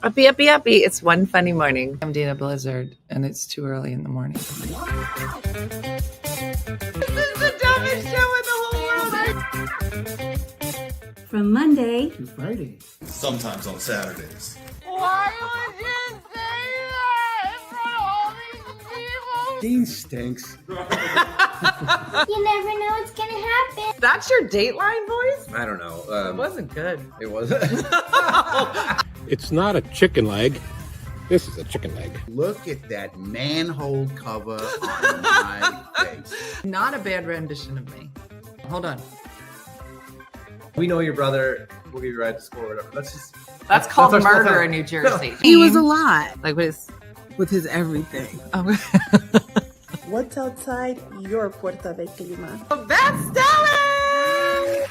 Uppy, uppy, uppy. It's One Funny Morning. I'm Dana Blizzard, and it's too early in the morning. This is the dumbest show in the whole world. From Monday to Friday. Sometimes on Saturdays. Why would you say that in front of all these people? Dean stinks. You never know what's gonna happen. That's your Dateline voice? I don't know. It wasn't good. It wasn't. It's not a chicken leg. This is a chicken leg. Look at that manhole cover on my face. Not a bad rendition of me. Hold on. We know your brother. We'll give you a ride to school or whatever. That's called our small murder town. in New Jersey. He was alive Like with with his everything. Oh. What's outside your Puerta de Clima? That's Stellan!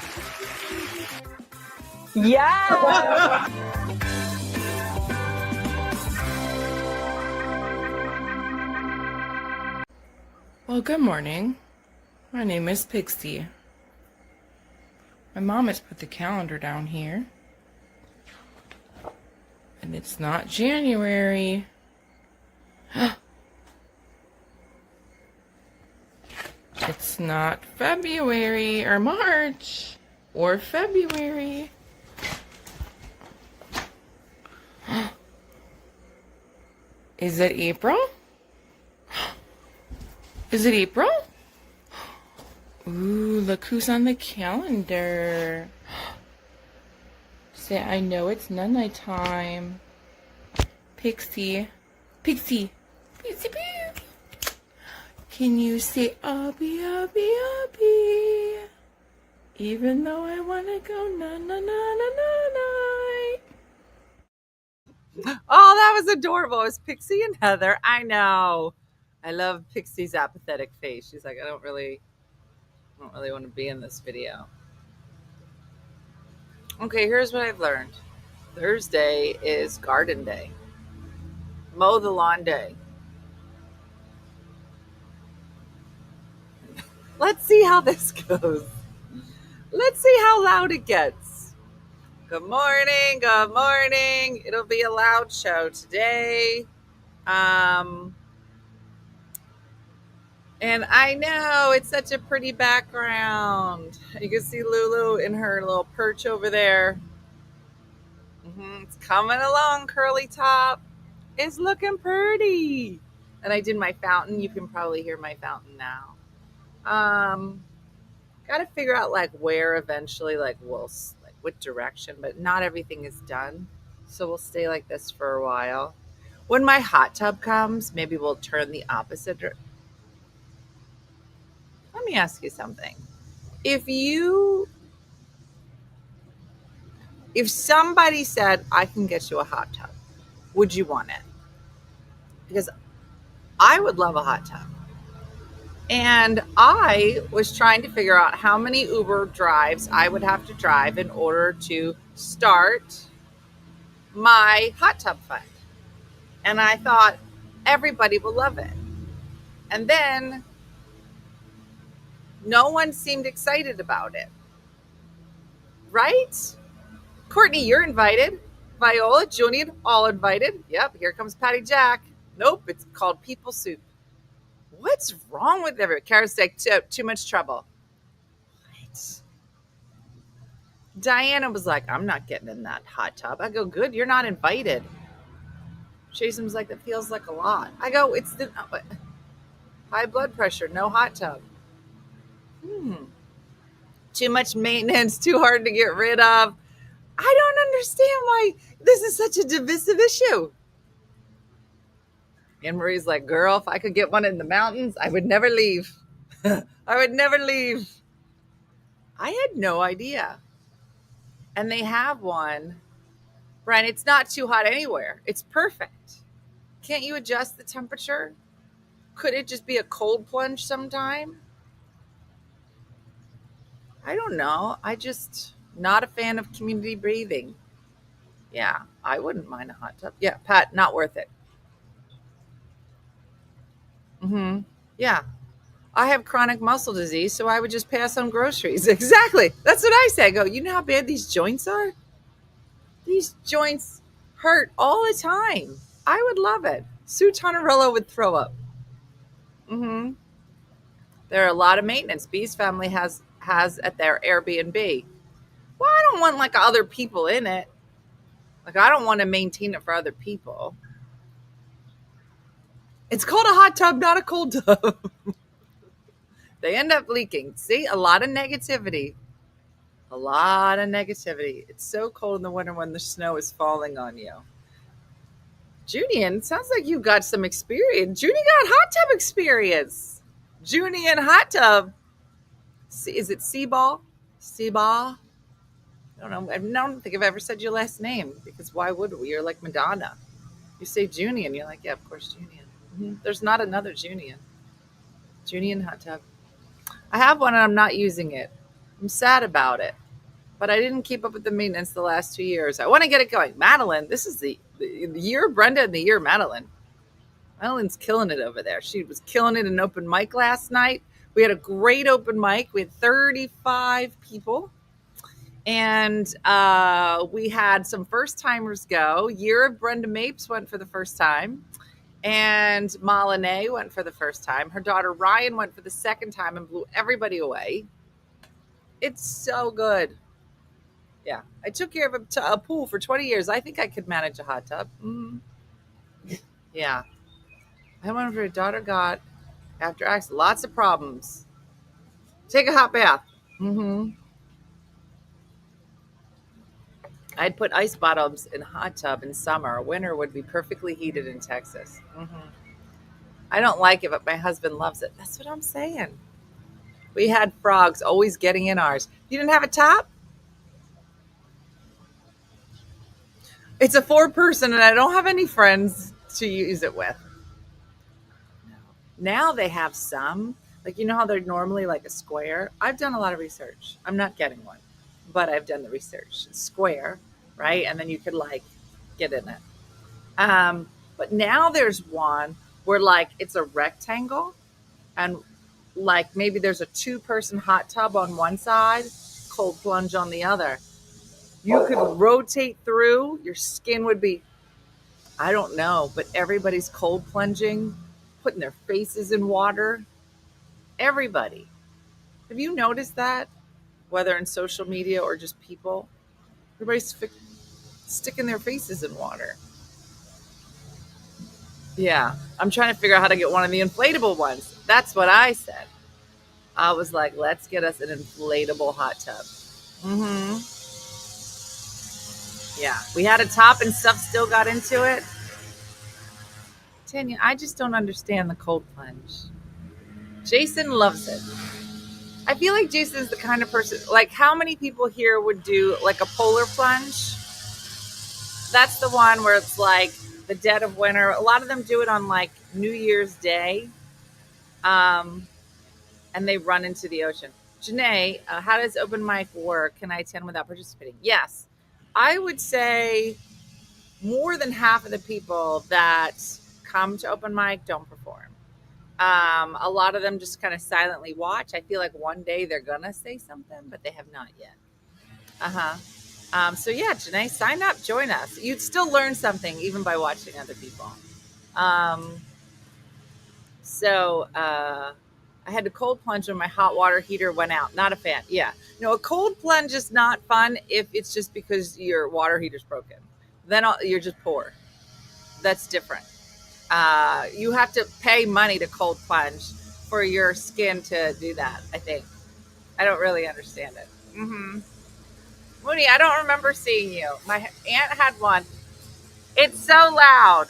Yeah. Well, good morning. My name is Pixie. My mom has put the calendar down here. And it's not January. It's not February or March or February. Is it April? Is it April? Ooh, look who's on the calendar. Say, I know it's night time. Pixie. Pixie. Pixie Poo. Can you say, Abby, Abby, Abby? Even though I want to go na-na-na-na-na-night. Oh, that was adorable. It was Pixie and Heather. I know. I love Pixie's apathetic face. She's like, I don't really want to be in this video. Okay, here's what I've learned. Thursday is garden day. Mow the lawn day. Let's see how this goes. Let's see how loud it gets. Good morning. Good morning. It'll be a loud show today. And I know it's such a pretty background. You can see Lulu in her little perch over there. It's coming along, curly top. It's looking pretty. And I did my fountain. You can probably hear my fountain now. Got to figure out like where eventually, like what direction, but not everything is done. So we'll stay like this for a while. When my hot tub comes, maybe we'll turn the opposite direction. Let me ask you something. If somebody said, I can get you a hot tub, would you want it? Because I would love a hot tub. And I was trying to figure out how many Uber drives I would have to drive in order to start my hot tub fund. And I thought everybody will love it. And then no one seemed excited about it. Right? Courtney, you're invited. Viola, Julian, all invited. Yep, here comes Patty Jack. Nope, it's called People Soup. What's wrong with everyone? Kara's like, too much trouble. What? Diana was like, I'm not getting in that hot tub. I go, good, you're not invited. Jason's like, that feels like a lot. I go, it's the high blood pressure, no hot tub. Too much maintenance, too hard to get rid of. I don't understand why this is such a divisive issue. Anne Marie's like, girl, if I could get one in the mountains, I would never leave. I would never leave. I had no idea. And they have one. Brian, it's not too hot anywhere. It's perfect. Can't you adjust the temperature? Could it just be a cold plunge sometime? I don't know. I just not a fan of community breathing. Yeah, I wouldn't mind a hot tub. Yeah, Pat, not worth it. Yeah. I have chronic muscle disease, so I would just pass on groceries. Exactly. That's what I say. I go, you know how bad these joints are? These joints hurt all the time. I would love it. Sue Tonarello would throw up. Mm-hmm. There are a lot of maintenance Bee's family has at their Airbnb. Well, I don't want like other people in it. Like I don't want to maintain it for other people. It's called a hot tub, not a cold tub. They end up leaking. See, a lot of negativity. A lot of negativity. It's so cold in the winter when the snow is falling on you. Junian, sounds like you got some experience. Junie got hot tub experience. Junie and hot tub. Is it Seaball? Seaball? I don't know. I don't think I've ever said your last name because why would we? You're like Madonna. You say Junie and you're like, yeah, of course, Junian. Mm-hmm. There's not another Junian. Junian hot tub. I have one and I'm not using it. I'm sad about it. But I didn't keep up with the maintenance the last 2 years. I want to get it going. Madeline, this is the year of Brenda and the year of Madeline. Madeline's killing it over there. She was killing it in open mic last night. We had a great open mic. We had 35 people. And we had some first timers go. Year of Brenda Mapes went for the first time. And Malene went for the first time. Her daughter Ryan went for the second time and blew everybody away. It's so good. Yeah. I took care of a pool for 20 years. I think I could manage a hot tub. Yeah. I wonder if her daughter got, after accident, lots of problems. Take a hot bath. I'd put ice bottoms in a hot tub in summer. Winter would be perfectly heated in Texas. I don't like it, but my husband loves it. That's what I'm saying. We had frogs always getting in ours. You didn't have a top? It's a 4-person, and I don't have any friends to use it with. No. Now they have some. Like, you know how they're normally like a square? I've done a lot of research. I'm not getting one, but I've done the research. It's square, right? And then you could like get in it. But now there's one where like it's a rectangle and like maybe there's a 2-person hot tub on one side, cold plunge on the other. You could rotate through. Your skin would be, I don't know, but everybody's cold plunging, putting their faces in water. Everybody. Have you noticed that? Whether in social media or just people, everybody's sticking their faces in water. Yeah. I'm trying to figure out how to get one of the inflatable ones. That's what I said. I was like, let's get us an inflatable hot tub. Yeah, we had a top and stuff still got into it. Tanya, I just don't understand the cold plunge. Jason loves it. I feel like Jason's the kind of person, like how many people here would do like a polar plunge? That's the one where it's like the dead of winter. A lot of them do it on like New Year's Day. And they run into the ocean. Janae, how does open mic work? Can I attend without participating? Yes. I would say more than half of the people that come to open mic don't perform. A lot of them just kind of silently watch. I feel like one day they're going to say something, but they have not yet. So yeah, Janae, sign up, join us. You'd still learn something even by watching other people. I had to cold plunge when my hot water heater went out. Not a fan. Yeah. No, a cold plunge is not fun if it's just because your water heater's broken. Then you're just poor. That's different. You have to pay money to cold plunge for your skin to do that, I think. I don't really understand it. Mooney, I don't remember seeing you. My aunt had one. It's so loud.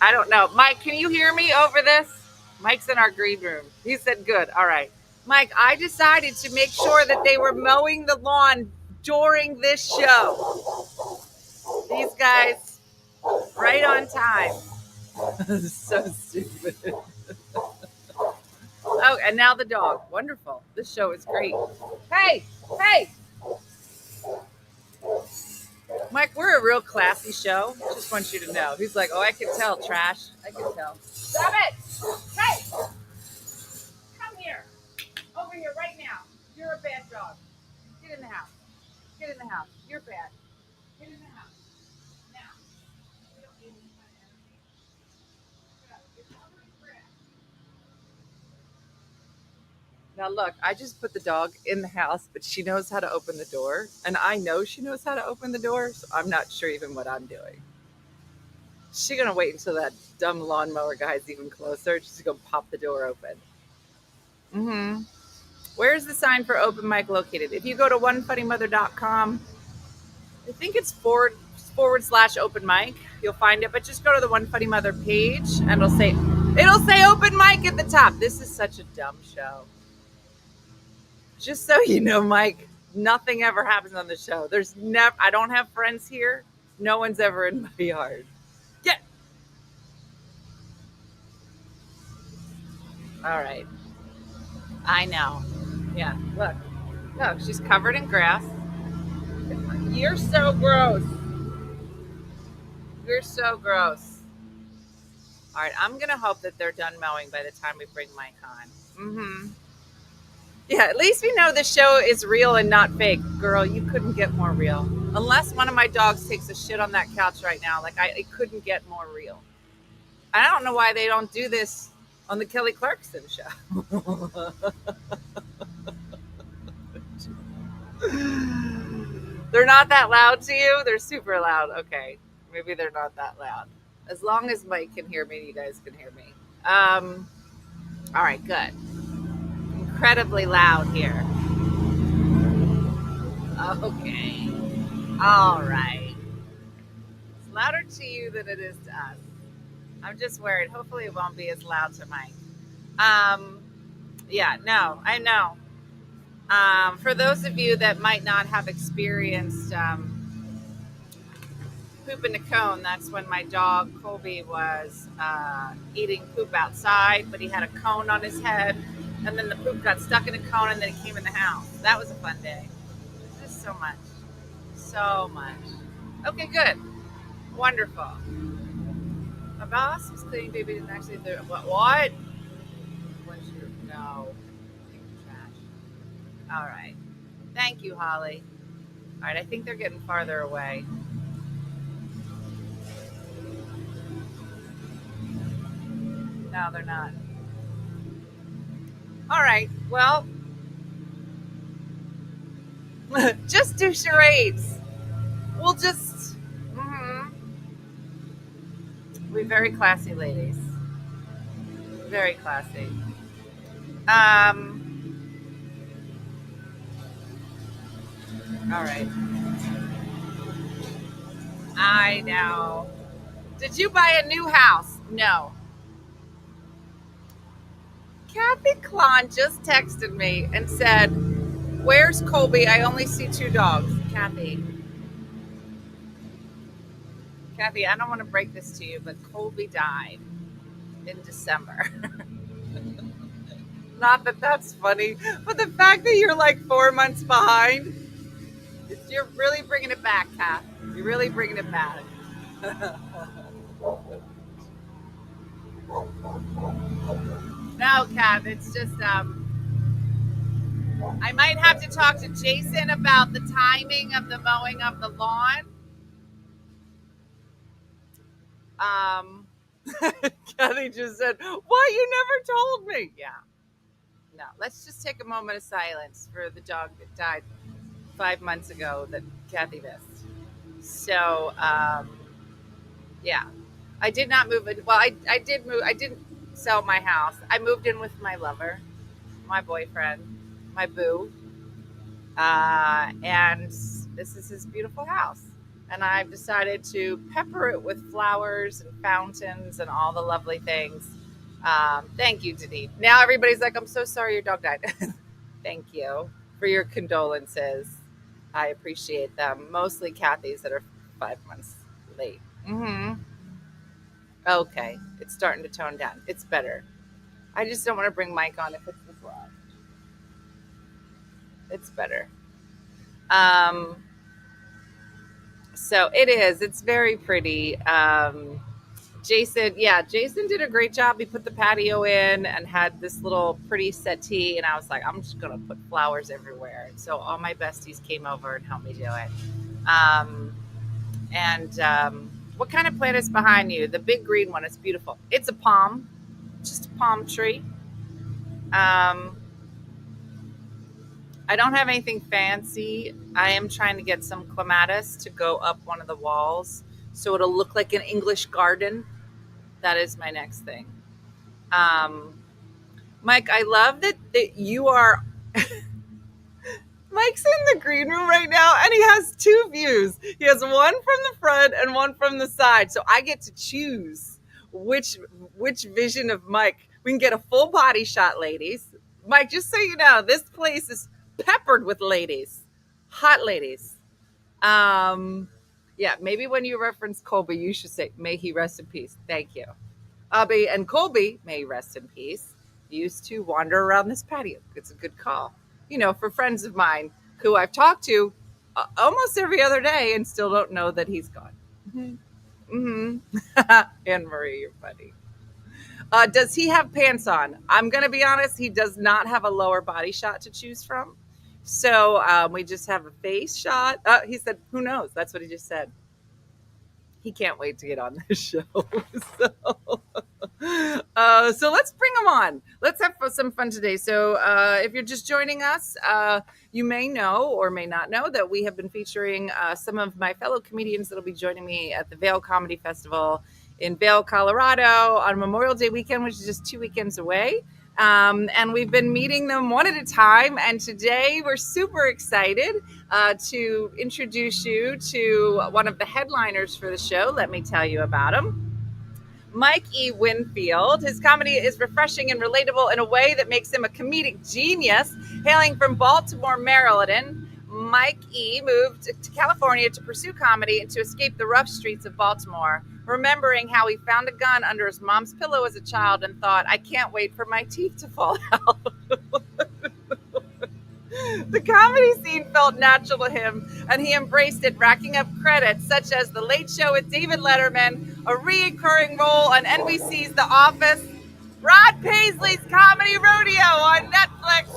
I don't know. Mike, can you hear me over this? Mike's in our green room. He said good. All right. Mike, I decided to make sure that they were mowing the lawn during this show. These guys, right on time. So stupid. Oh, and now the dog. Wonderful. This show is great. Hey, hey. Mike, we're a real classy show. Just want you to know. He's like, oh, I can tell, trash. I can tell. Stop it. Hey. Come here. Over here right now. You're a bad dog. Get in the house. Get in the house. You're bad. Get in the house. Now look, I just put the dog in the house, but she knows how to open the door, and I know she knows how to open the door, so I'm not sure even what I'm doing. She's gonna wait until that dumb lawnmower guy's even closer. She's gonna pop the door open. Mm-hmm. Where's the sign for open mic located? If you go to OneFunnyMother.com, I think it's forward / open mic. You'll find it, but just go to the One Funny Mother page, and it'll say open mic at the top. This is such a dumb show. Just so you know, Mike, nothing ever happens on the show. I don't have friends here. No one's ever in my yard. Get. All right. I know. Yeah. Look, she's covered in grass. You're so gross. You're so gross. All right. I'm going to hope that they're done mowing by the time we bring Mike on. Mm-hmm. Yeah, at least we know the show is real and not fake. Girl, you couldn't get more real. Unless one of my dogs takes a shit on that couch right now. Like, it couldn't get more real. I don't know why they don't do this on the Kelly Clarkson show. They're not that loud to you? They're super loud. Okay, maybe they're not that loud. As long as Mike can hear me, you guys can hear me. All right, good. Incredibly loud here. Okay. All right. It's louder to you than it is to us. I'm just worried. Hopefully it won't be as loud to Mike. Yeah, no, I know. For those of you that might not have experienced poop in a cone, that's when my dog Colby was eating poop outside, but he had a cone on his head, and then the poop got stuck in a cone, and then it came in the house. That was a fun day. Just so much. So much. Okay, good. Wonderful. My boss was cleaning baby didn't actually do what? No. Trash. All right. Thank you, Holly. All right, I think they're getting farther away. No, they're not. All right, well, just do charades. We'll just, we're very classy ladies. Very classy. All right. I know. Did you buy a new house? No. Kathy Klon just texted me and said, "Where's Colby? I only see 2 dogs." Kathy, I don't want to break this to you, but Colby died in December. Not that that's funny, but the fact that you're like 4 months behind, you're really bringing it back, Kath. You're really bringing it back. No, Kath, it's just, I might have to talk to Jason about the timing of the mowing of the lawn. Kathy just said, "Why you never told me?" Yeah. No, let's just take a moment of silence for the dog that died 5 months ago that Kathy missed. So, yeah, I did not move it. Well, I did move. I didn't sell my house. I moved in with my lover, my boyfriend, my boo, and this is his beautiful house. And I've decided to pepper it with flowers and fountains and all the lovely things. Thank you, Denise. Now everybody's like, "I'm so sorry your dog died." Thank you for your condolences. I appreciate them. Mostly Kathy's that are 5 months late. Okay, it's starting to tone down. It's better. I just don't want to bring Mike on if it's this loud. It's better. So it is. It's very pretty. Jason did a great job. He put the patio in and had this little pretty settee, and I was like, I'm just gonna put flowers everywhere. And so all my besties came over and helped me do it. What kind of plant is behind you? The big green one. It's beautiful. It's a palm, just a palm tree. I don't have anything fancy. I am trying to get some clematis to go up one of the walls so it'll look like an English garden. That is my next thing. Mike, I love that you are. Mike's in the green room right now and he has two views. He has one from the front and one from the side. So I get to choose which vision of Mike. We can get a full body shot, ladies. Mike, just so you know, this place is peppered with ladies. Hot ladies. Yeah, maybe when you reference Colby, you should say, may he rest in peace. Thank you. Abby and Colby, may he rest in peace, used to wander around this patio. It's a good call. You know, for friends of mine who I've talked to almost every other day and still don't know that he's gone. Anne Marie, you're funny. Does he have pants on? I'm going to be honest. He does not have a lower body shot to choose from. So we just have a face shot. He said, who knows? That's what he just said. He can't wait to get on this show. So let's bring him on. Let's have some fun today. So if you're just joining us, you may know or may not know that we have been featuring some of my fellow comedians that will be joining me at the Vail Comedy Festival in Vail, Colorado on Memorial Day weekend, which is just 2 weekends away. And we've been meeting them one at a time. And today we're super excited to introduce you to one of the headliners for the show. Let me tell you about him. Mike E. Winfield. His comedy is refreshing and relatable in a way that makes him a comedic genius. Hailing from Baltimore, Maryland, Mike E. moved to California to pursue comedy and to escape the rough streets of Baltimore, remembering how he found a gun under his mom's pillow as a child and thought, I can't wait for my teeth to fall out. The comedy scene felt natural to him, and he embraced it, racking up credits such as The Late Show with David Letterman, a reoccurring role on NBC's The Office, Rod Paisley's comedy Rodeo on Netflix,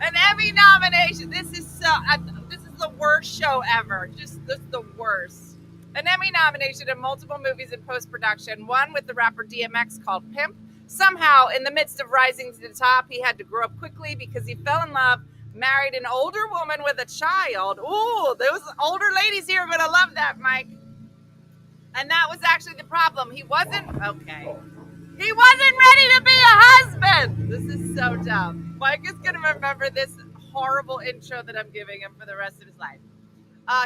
an Emmy nomination. This is the worst show ever. This is the worst. An Emmy nomination in multiple movies in post-production, one with the rapper DMX called Pimp. Somehow, in the midst of rising to the top, he had to grow up quickly because he fell in love, married an older woman with a child. Ooh, those older ladies here are going to love that, Mike. And that was actually the problem. He wasn't ready to be a husband. This is so dumb. Mike is going to remember this horrible intro that I'm giving him for the rest of his life.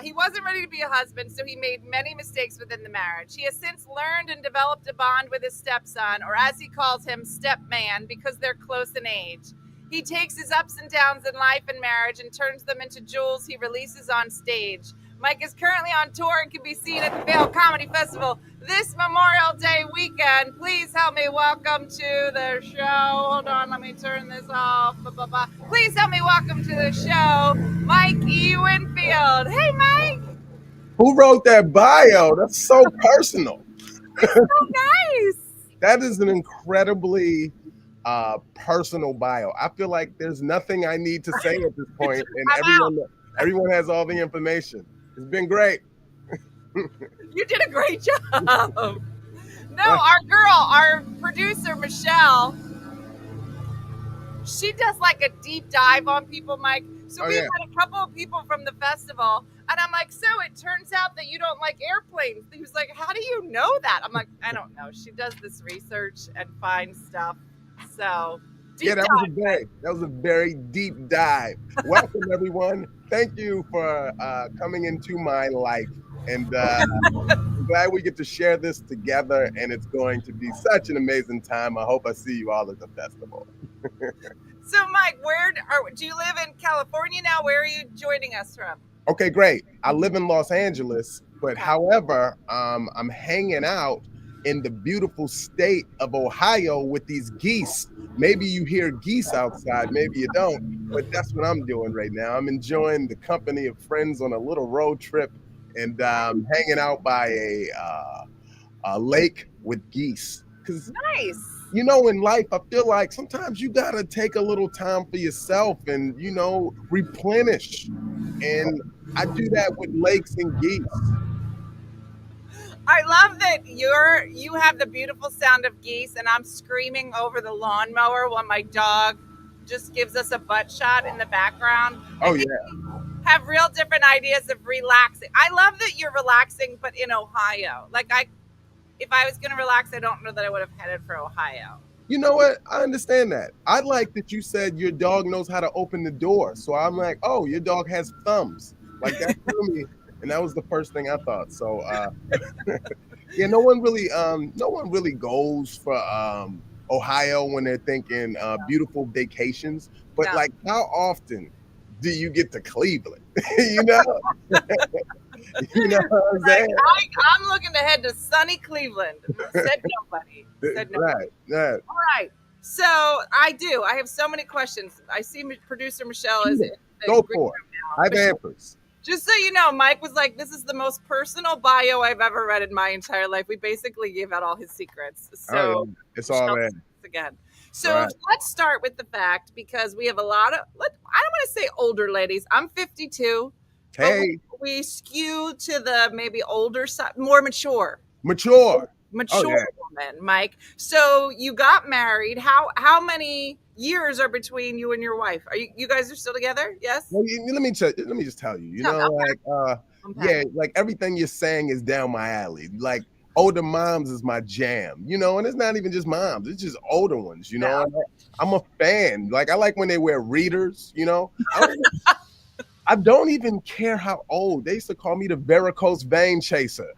He wasn't ready to be a husband, so he made many mistakes within the marriage. He has since learned and developed a bond with his stepson, or as he calls him, stepman, because they're close in age. He takes his ups and downs in life and marriage and turns them into jewels he releases on stage. Mike is currently on tour and can be seen at the Vail Comedy Festival this Memorial Day weekend. Please help me welcome to the show. Hold on, let me turn this off. Please help me welcome to the show, Mike E. Winfield. Hey, Mike. Who wrote that bio? That's so personal. It's so nice. That is an incredibly personal bio. I feel like there's nothing I need to say at this point, and everyone has all the information. It's been great. You did a great job. No, our producer, Michelle, she does like a deep dive on people, Mike. So we had a couple of people from the festival, and I'm like, so it turns out that you don't like airplanes. He was like, how do you know that? I'm like, I don't know. She does this research and finds stuff. So that was a very deep dive. Welcome, everyone. Thank you for coming into my life, and I'm glad we get to share this together, and it's going to be such an amazing time. I hope I see you all at the festival. So, Mike, do you live in California now? Where are you joining us from? Okay, great. I live in Los Angeles, but however, I'm hanging out in the beautiful state of Ohio with these geese. Maybe you hear geese outside, maybe you don't, but that's what I'm doing right now. I'm enjoying the company of friends on a little road trip and hanging out by a lake with geese. Nice. You know, in life, I feel like sometimes you gotta take a little time for yourself and, replenish. And I do that with lakes and geese. I love that you have the beautiful sound of geese, and I'm screaming over the lawnmower while my dog just gives us a butt shot in the background. Oh, yeah. Have real different ideas of relaxing. I love that you're relaxing, but in Ohio. Like if I was going to relax, I don't know that I would have headed for Ohio. You know what? I understand that. I like that you said your dog knows how to open the door. So I'm like, oh, your dog has thumbs. Like that threw me, and that was the first thing I thought. So yeah, no one really goes for Ohio when they're thinking beautiful vacations. But like, how often do you get to Cleveland? You know? You know what I'm saying? I'm looking to head to sunny Cleveland. Said nobody. Said nobody. Right. All right. So I have so many questions. I see producer Michelle is go for it. I have answers. Just so you know, Mike was like, this is the most personal bio I've ever read in my entire life. We basically gave out all his secrets. So it's all there. Again. So let's start with the fact, because we have a lot of, I don't want to say older ladies. I'm 52. Hey. We skew to the maybe older side, more mature. Mature Woman, Mike. So you got married. How many years are between you and your wife? You guys are still together? Yes. Well, let me just tell you. Like everything you're saying is down my alley. Like older moms is my jam, and it's not even just moms, it's just older ones, I'm a fan. Like I like when they wear readers, I don't even care how old. They used to call me the varicose vein chaser,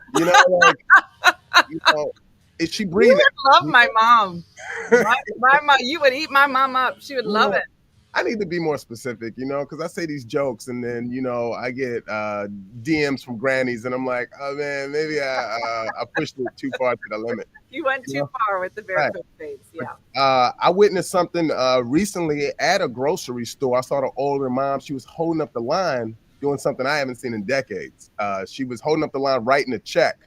is she breathing? You would love my mom. My mom, you would eat my mom up. She would love it. I need to be more specific, because I say these jokes and then, I get DMs from grannies and I'm like, oh man, maybe I pushed it too far to the limit. You went too far with the varicose veins, yeah. I witnessed something recently at a grocery store. I saw the older mom. She was holding up the line, doing something I haven't seen in decades. She was holding up the line, writing a check.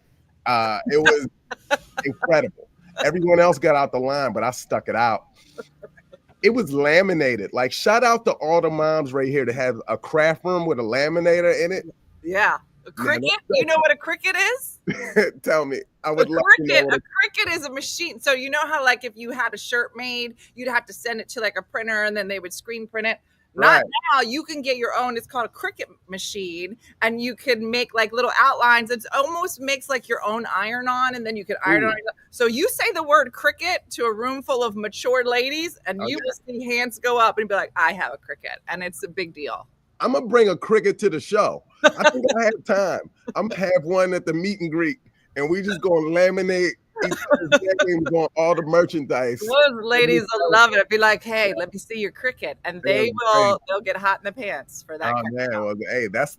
It was incredible. Everyone else got out the line, but I stuck it out. It was laminated. Like, shout out to all the moms right here that have a craft room with a laminator in it. Yeah. A cricket? You know what a cricket is? Tell me. I would love to know. A cricket is a machine. So you know how, like, if you had a shirt made, you'd have to send it to like a printer and then they would screen print it. Not now. You can get your own. It's called a cricket machine, and you can make like little outlines. It almost makes like your own iron-on, and then you can iron on. So you say the word cricket to a room full of mature ladies, and you will see hands go up and be like, "I have a cricket," and it's a big deal. I'm gonna bring a cricket to the show. I think I have time. I'm gonna have one at the meet and greet, and we just gonna laminate each other's names on all the merchandise. Those ladies will love it. Be like, hey, let me see your cricket, and they'll get hot in the pants for that. Oh man, well, hey, that's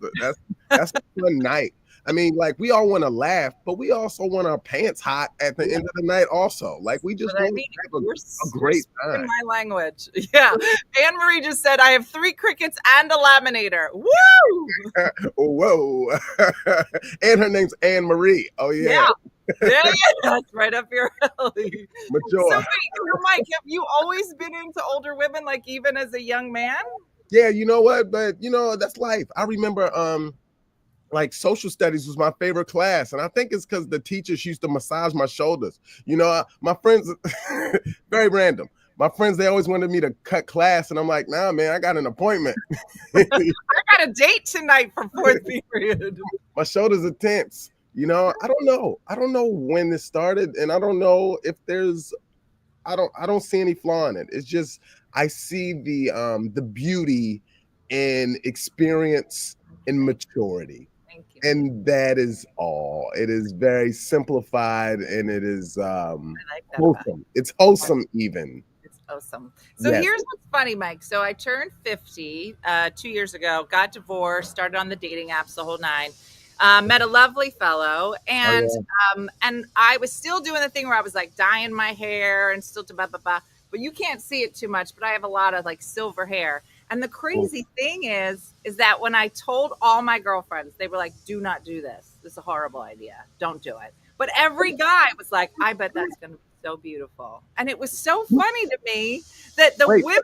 a fun night. I mean, like, we all want to laugh, but we also want our pants hot at the end of the night also. Like, we just want to have a great time. In my language. Yeah. Anne Marie just said, I have 3 crickets and a laminator. Woo! Whoa. And her name's Anne Marie. Oh, yeah. Yeah, that's right up your alley. Mature. So wait, Mike, have you always been into older women, like even as a young man? Yeah, you know what? But, that's life. I remember, like, social studies was my favorite class. And I think it's because the teachers used to massage my shoulders. My friends, very random. My friends, they always wanted me to cut class. And I'm like, nah, man, I got an appointment. I got a date tonight for 4th period. My shoulders are tense. I don't know. I don't know when this started. And I don't know if I don't see any flaw in it. It's just, I see the beauty in experience and maturity. And that is all. It is very simplified, and it is wholesome. It's wholesome even. It's awesome. So here's what's funny, Mike. So I turned 50 2 years ago, got divorced, started on the dating apps, the whole 9. Met a lovely fellow, and and I was still doing the thing where I was like dyeing my hair and still blah, blah, blah. But you can't see it too much, but I have a lot of like silver hair. And the crazy thing is that when I told all my girlfriends, they were like, do not do this. This is a horrible idea. Don't do it. But every guy was like, I bet that's going to be so beautiful. And it was so funny to me that the women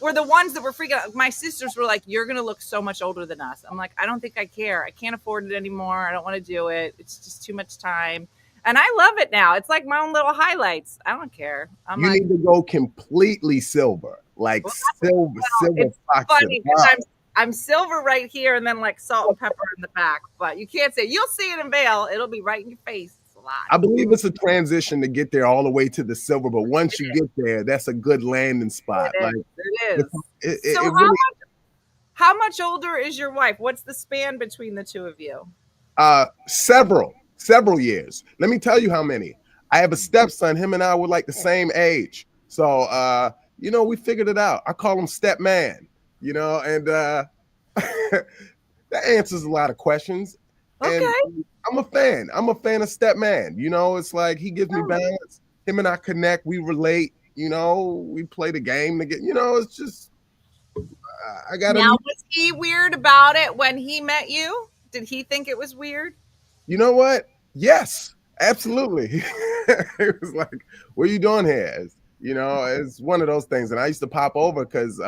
were the ones that were freaking out. My sisters were like, you're going to look so much older than us. I'm like, I don't think I care. I can't afford it anymore. I don't want to do it. It's just too much time. And I love it now. It's like my own little highlights. I don't care. You need to go completely silver. like Well, silver it's fox. funny because I'm silver right here and then like salt and pepper in the back. But you can't say, you'll see it in Vail. It'll be right in your face. It's a lot. I believe it's a transition to get there all the way to the silver, but once you get there, that's a good landing spot. It is. So how much older is your wife? What's the span between the two of you? Several years. Let me tell you how many. I have a stepson. Him and I were like the same age. So, we figured it out. I call him Step Man, and that answers a lot of questions. Okay. And I'm a fan. I'm a fan of Step Man. It's like he gives me balance. Him and I connect. We relate. We play the game to get, it's just, I got to. Now, was he weird about it when he met you? Did he think it was weird? You know what? Yes, absolutely. It was like, what are you doing here? It's one of those things. And I used to pop over because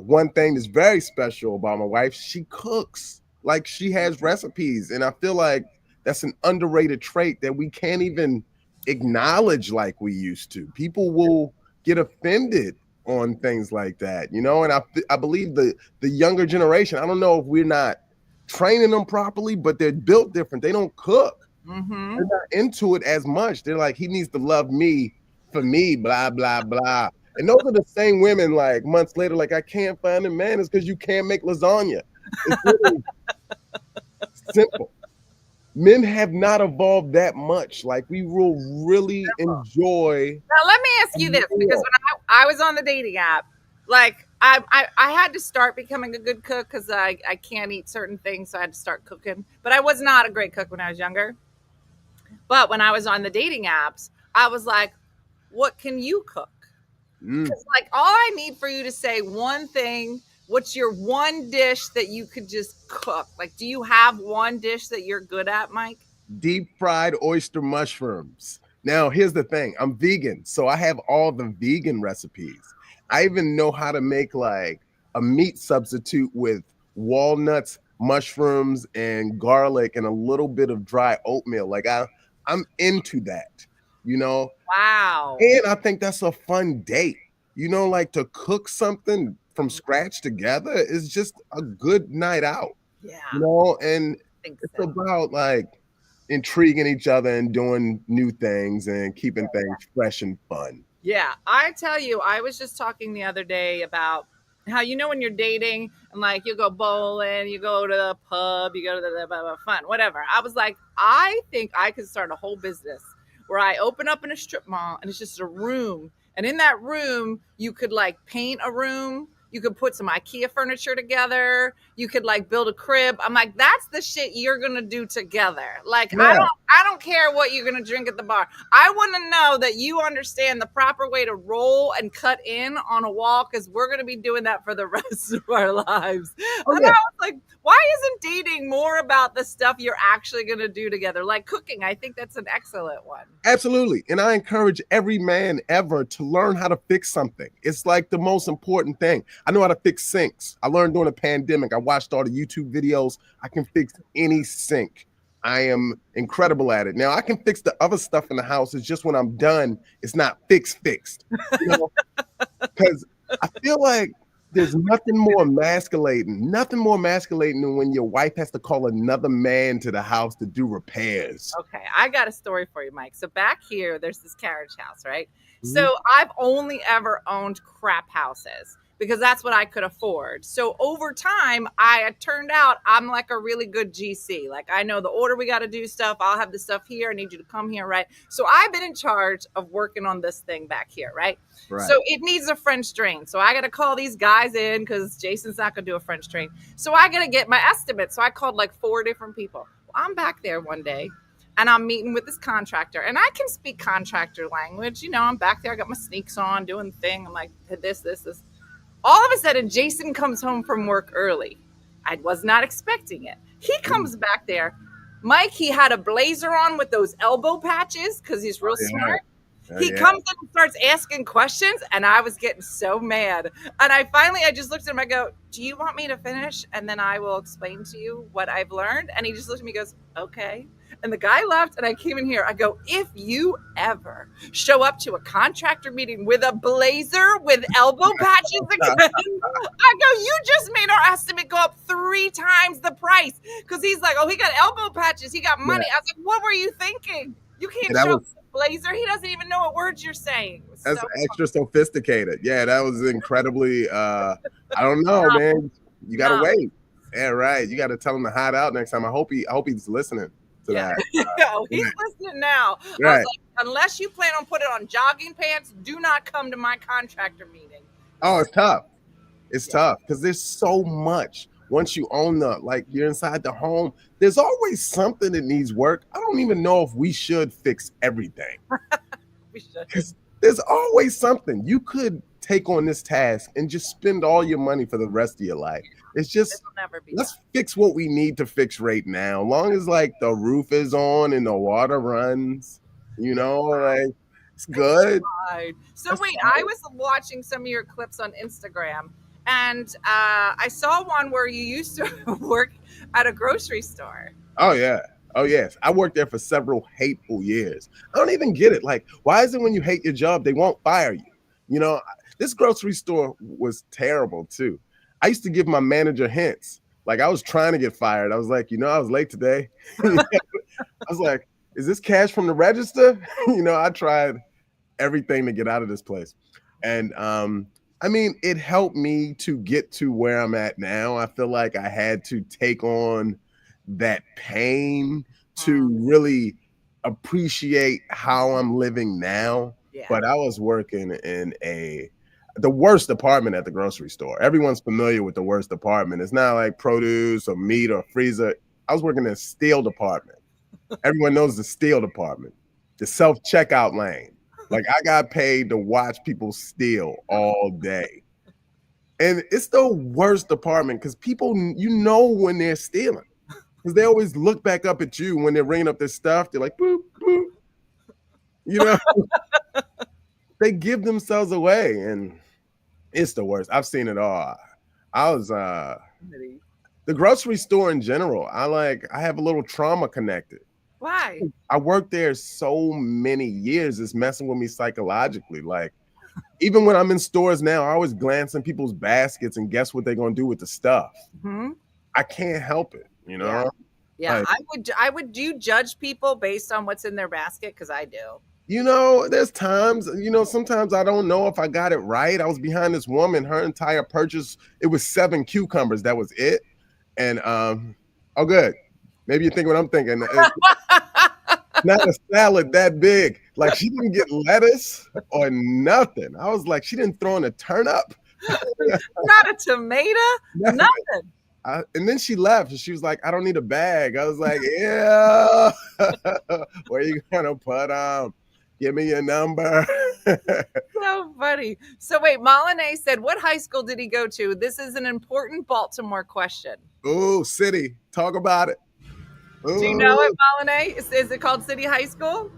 one thing that's very special about my wife, she cooks. Like, she has recipes. And I feel like that's an underrated trait that we can't even acknowledge like we used to. People will get offended on things like that, and I believe the younger generation, I don't know if we're not training them properly, but they're built different. They don't cook. Mm-hmm. They're not into it as much. They're like, he needs to love me for me, blah, blah, blah. And those are the same women, like, months later, like, I can't find a man. It's because you can't make lasagna. It's really simple. Men have not evolved that much. Like, we will really enjoy. Now, let me ask you this, because when I was on the dating app, like, I had to start becoming a good cook because I can't eat certain things, so I had to start cooking. But I was not a great cook when I was younger. But when I was on the dating apps, I was like, what can you cook? Because, like, all I need for you to say one thing. What's your one dish that you could just cook? Like, do you have one dish that you're good at, Mike? Deep fried oyster mushrooms. Now, here's the thing. I'm vegan, so I have all the vegan recipes. I even know how to make like a meat substitute with walnuts, mushrooms, and garlic and a little bit of dry oatmeal. Like, I'm into that, Wow. And I think that's a fun date, like to cook something from scratch together is just a good night out. Yeah. And it's about like intriguing each other and doing new things and keeping things fresh and fun. Yeah. I tell you, I was just talking the other day about how, when you're dating and like you go bowling, you go to the pub, you go to the fun, whatever. I was like, I think I could start a whole business where I open up in a strip mall and it's just a room. And in that room, you could like paint a room. You could put some IKEA furniture together. You could like build a crib. I'm like, that's the shit you're going to do together. Like, yeah. I don't care what you're going to drink at the bar. I want to know that you understand the proper way to roll and cut in on a wall, because we're going to be doing that for the rest of our lives. Oh, and I was like, why isn't dating more about the stuff you're actually going to do together? Like cooking. I think that's an excellent one. Absolutely. And I encourage every man ever to learn how to fix something. It's like the most important thing. I know how to fix sinks. I learned during the pandemic. I watched all the YouTube videos. I can fix any sink. I am incredible at it. Now, I can fix the other stuff in the house. It's just when I'm done, it's not fixed. Because I feel like there's nothing more emasculating than when your wife has to call another man to the house to do repairs. Okay, I got a story for you, Mike. So back here, there's this carriage house, right? Mm-hmm. So I've only ever owned crap houses, because that's what I could afford. So over time, it turned out I'm like a really good GC. Like, I know the order we got to do stuff. I'll have the stuff here. I need you to come here, right? So I've been in charge of working on this thing back here, right? So it needs a French drain. So I got to call these guys in because Jason's not going to do a French drain. So I got to get my estimate. So I called like 4 different people. Well, I'm back there one day and I'm meeting with this contractor, and I can speak contractor language. I'm back there. I got my sneaks on doing the thing. I'm like, this. All of a sudden, Jason comes home from work early. I was not expecting it. He comes back there. Mike, he had a blazer on with those elbow patches because he's real smart. He comes in and starts asking questions, and I was getting so mad. And I just looked at him. I go, do you want me to finish? And then I will explain to you what I've learned. And he just looked at me and goes, okay. And the guy left, and I came in here. I go, if you ever show up to a contractor meeting with a blazer with elbow patches again, I go, you just made our estimate go up 3 times the price. Because he's like, oh, he got elbow patches. He got money. I was like, what were you thinking? You can't show up with a blazer. He doesn't even know what words you're saying. That's so extra sophisticated. Yeah, that was incredibly, I don't know, man. You got to wait. Yeah, right. You got to tell him to hide out next time. I hope he's listening to that. Oh, he's listening now. Right. I was like, unless you plan on putting on jogging pants, do not come to my contractor meeting. Oh, it's tough. It's tough because there's so much. Once you own you're inside the home, there's always something that needs work. I don't even know if we should fix everything. We should. Because there's always something. You could take on this task and just spend all your money for the rest of your life. It's just, let's fix what we need to fix right now. As long as the roof is on and the water runs, it's good. So wait, I was watching some of your clips on Instagram, and I saw one where you used to work at a grocery store. Oh, yeah. Oh, yes. I worked there for several hateful years. I don't even get it. Why is it when you hate your job, they won't fire you? This grocery store was terrible, too. I used to give my manager hints. I was trying to get fired. I was like, I was late today. I was like, is this cash from the register? I tried everything to get out of this place. And it helped me to get to where I'm at now. I feel like I had to take on that pain to really appreciate how I'm living now. Yeah. But I was working in the worst department at the grocery store. Everyone's familiar with the worst department. It's not like produce or meat or freezer. I was working in a steel department. Everyone knows the steel department, the self-checkout lane. I got paid to watch people steal all day. And it's the worst department because people, when they're stealing. Because they always look back up at you when they're ringing up their stuff. They're like, boop, boop. They give themselves away, and it's the worst. I've seen it all. I was the grocery store in general. I have a little trauma connected. Why? I worked there so many years. It's messing with me psychologically. Even when I'm in stores now, I always glance in people's baskets and guess what they're gonna do with the stuff. Mm-hmm. I can't help it. Yeah. I would. Do you judge people based on what's in their basket? Because I do. There's times, sometimes I don't know if I got it right. I was behind this woman, her entire purchase, it was 7 cucumbers. That was it. And, oh, good. Maybe you think what I'm thinking. Not a salad that big. She didn't get lettuce or nothing. I was like, she didn't throw in a turnip. Not a tomato, nothing. And then she left and she was like, I don't need a bag. I was like, yeah. Where are you gonna put them? Give me your number. So funny. So wait, Molinay said, what high school did he go to? This is an important Baltimore question. Ooh, City. Talk about it. Ooh. Do you know it, Molinay? Is it called City High School?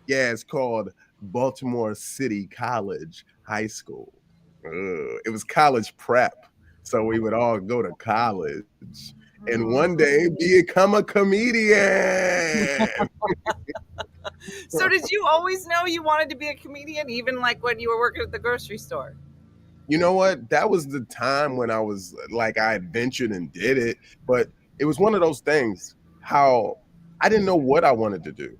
Yeah, it's called Baltimore City College High School. It was college prep. So we would all go to college and one day become a comedian. So did you always know you wanted to be a comedian, even when you were working at the grocery store? You know what? That was the time when I was I adventured and did it. But it was one of those things how I didn't know what I wanted to do.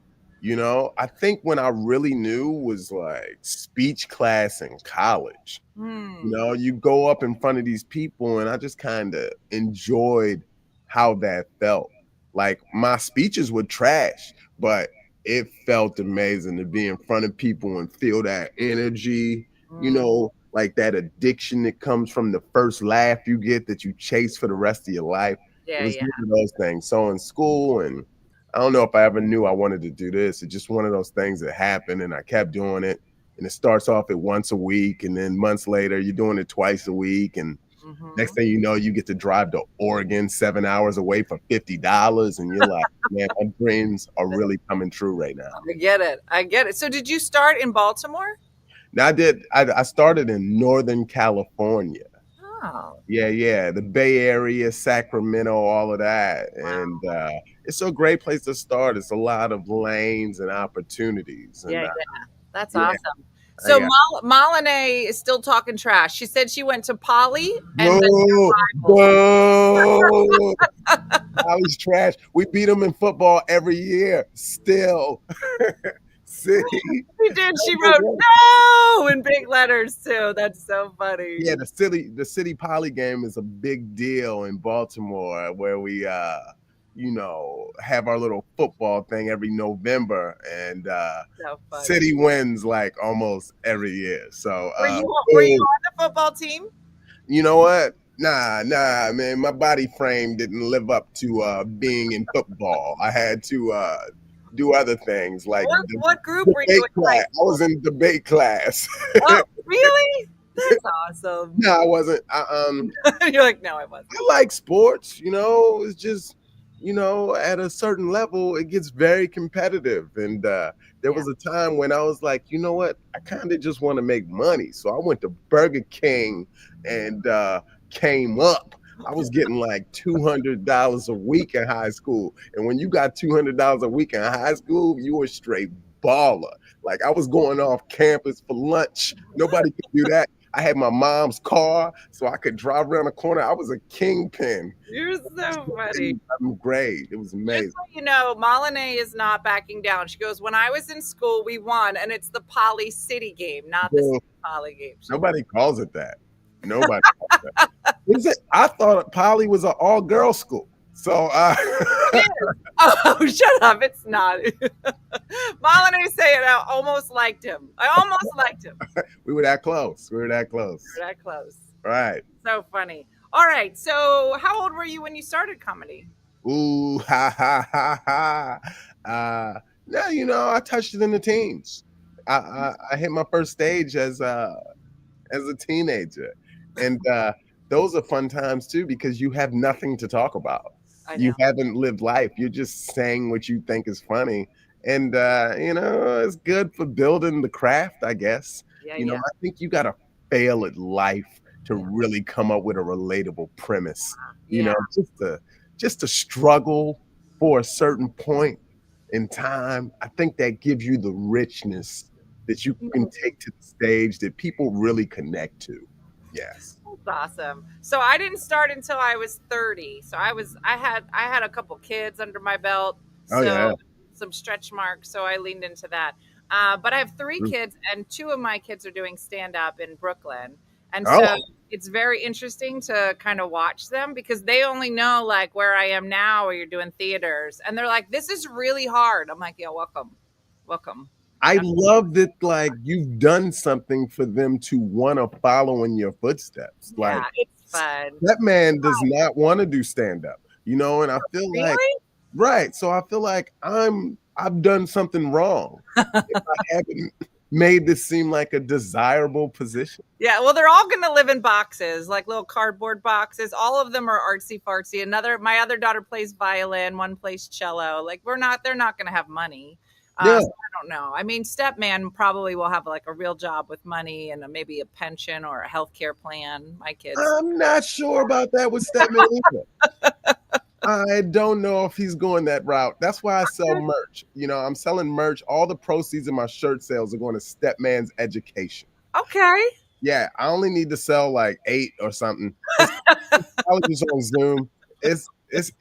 I think when I really knew was speech class in college. You go up in front of these people and I just kind of enjoyed how that felt. My speeches were trash, but it felt amazing to be in front of people and feel that energy, that addiction that comes from the first laugh you get that you chase for the rest of your life. It was one of those things. So in school, and I don't know if I ever knew I wanted to do this. It's just one of those things that happened and I kept doing it. And it starts off at once a week, and then months later, you're doing it twice a week. And next thing you know, you get to drive to Oregon 7 hours away for $50. And you're like, man, my dreams are really coming true right now. I get it. So did you start in Baltimore? No, I did. I started in Northern California. Oh. Yeah. The Bay Area, Sacramento, all of that. Wow. And it's a great place to start. It's a lot of lanes and opportunities. And Yeah. That's yeah, awesome. So Malene is still talking trash. She said she went to Poly and Whoa. Poly's trash. We beat them in football every year. Still. See? She did. She wrote no in big letters too. That's so funny. Yeah, the city Poly game is a big deal in Baltimore, where we have our little football thing every November, and city wins like almost every year. So were you on the football team? You know what? Nah, man. My body frame didn't live up to being in football. I had to do other things like what group were you in? I was in debate class. Oh, really? That's awesome. No, I wasn't. You're like, no, I wasn't. I like sports. It's just at a certain level, it gets very competitive. And there was a time when I was like, you know what? I kind of just want to make money. So I went to Burger King and came up. I was getting like $200 a week in high school. And when you got $200 a week in high school, you were straight baller. Like I was going off campus for lunch. Nobody could do that. I had my mom's car, so I could drive around the corner. I was a kingpin. You're so funny. I'm great. It was amazing. Just so you know, Malene is not backing down. She goes, when I was in school, we won, and it's the Poly City game, not the City Poly game. Nobody calls it that. Nobody calls it that. I thought Poly was an all-girl school. So oh, shut up. It's not. Malene saying I almost liked him. We were that close. Right. So funny. All right. So how old were you when you started comedy? Ooh, ha. No, I touched it in the teens. I hit my first stage as a teenager. And those are fun times too, because you have nothing to talk about. You haven't lived life. You're just saying what you think is funny. And, it's good for building the craft, I guess. I think you got to fail at life to really come up with a relatable premise. Just to struggle for a certain point in time. I think that gives you the richness that you can take to the stage that people really connect to. Yes. That's awesome. So I didn't start until I was 30. So I had a couple kids under my belt. So some stretch marks. So I leaned into that. But I have 3 kids, and 2 of my kids are doing stand-up in Brooklyn. And so it's very interesting to kind of watch them, because they only know like where I am now, or you're doing theaters. And they're like, this is really hard. I'm like, yeah, welcome. I love that, like, you've done something for them to want to follow in your footsteps. Yeah, like, it's fun. That man does not want to do stand-up, and I feel like, right. So I feel like I've done something wrong if I haven't made this seem like a desirable position. Yeah, well, they're all going to live in boxes, like little cardboard boxes. All of them are artsy fartsy. My other daughter plays violin, one plays cello. Like they're not going to have money. So I don't know. I mean, Stepman probably will have like a real job with money and maybe a pension or a healthcare plan. My kids. I'm not sure about that with Stepman either. I don't know if he's going that route. That's why I sell merch. I'm selling merch. All the proceeds of my shirt sales are going to Stepman's education. Okay. Yeah, I only need to sell like 8 or something. I'll just on Zoom. It's